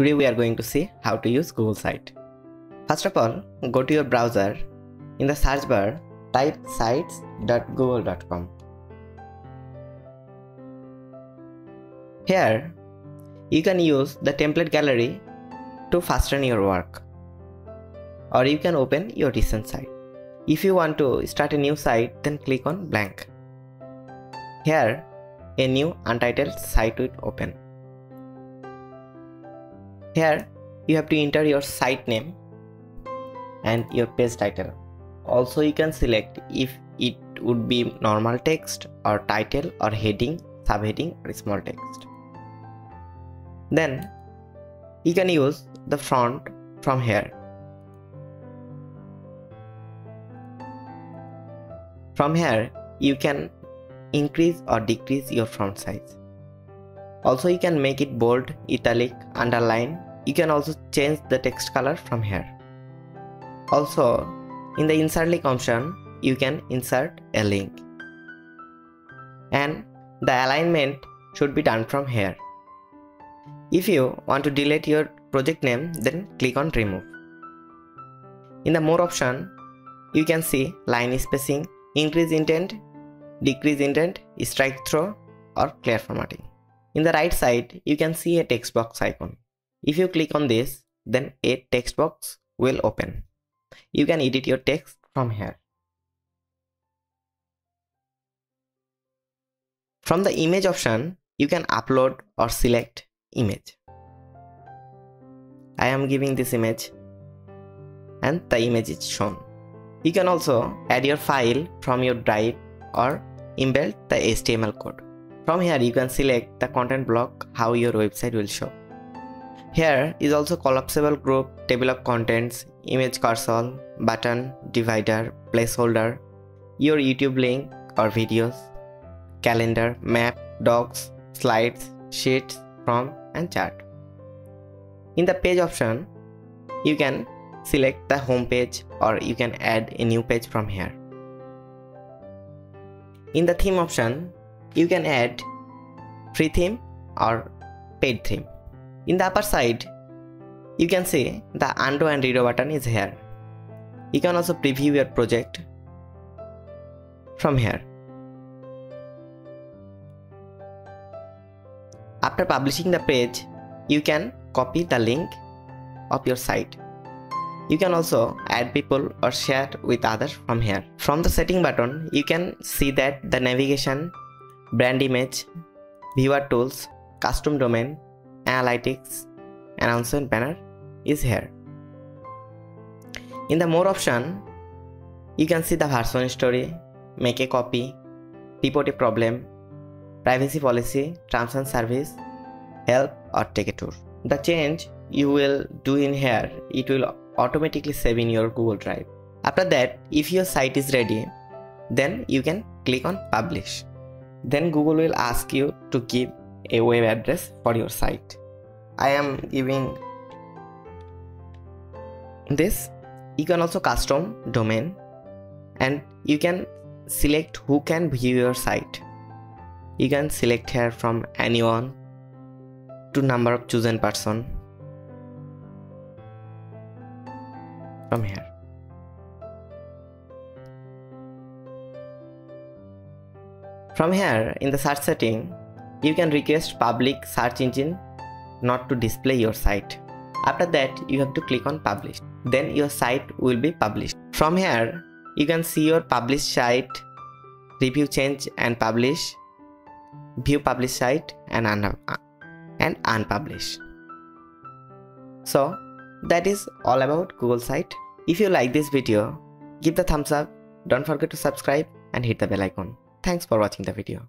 Today we are going to see how to use Google Site. First of all, go to your browser. In the search bar, type sites.google.com. Here, you can use the template gallery to fasten your work, or you can open your recent site. If you want to start a new site, then click on blank. Here, a new untitled site will open. Here, you have to enter your site name and your page title. Also, you can select if it would be normal text or title or heading, subheading or small text. Then, you can use the font from here. From here, you can increase or decrease your font size. Also, you can make it bold, italic, underline. You can also change the text color from here. Also, in the insert link option, you can insert a link. And the alignment should be done from here. If you want to delete your project name, then click on remove. In the more option, you can see line spacing, increase intent, decrease intent, strike through or clear formatting. In the right side, you can see a text box icon. If you click on this, then a text box will open. You can edit your text from here. From the image option, you can upload or select image. I am giving this image and the image is shown. You can also add your file from your drive or embed the HTML code. From here, you can select the content block, how your website will show. Here is also collapsible group, table of contents, image cursor, button, divider, placeholder, your YouTube link or videos, calendar, map, docs, slides, sheets, from and chart. In the page option, you can select the home page or you can add a new page from here. In the theme option, you can add free theme or paid theme. In the upper side, you can see the undo and redo button is here. You can also preview your project from here. After publishing the page, you can copy the link of your site. You can also add people or share with others from here. From the setting button, you can see that the navigation, brand image, viewer tools, custom domain, analytics, announcement banner is here. In the more option, you can see the version story, make a copy, report a problem, privacy policy, terms and service, help or take a tour. The change you will do in here, it will automatically save in your Google Drive. After that, if your site is ready, then you can click on publish. Then Google will ask you to give a web address for your site. I am giving this. You can also custom domain and you can select who can view your site. You can select here from anyone to number of chosen person from here. From here, in the search setting, you can request public search engine not to display your site. After that, you have to click on publish. Then your site will be published. From here, you can see your published site, review, change and publish, view published site and unpublish. So that is all about Google Site. If you like this video, give the thumbs up, don't forget to subscribe and hit the bell icon. Thanks for watching the video.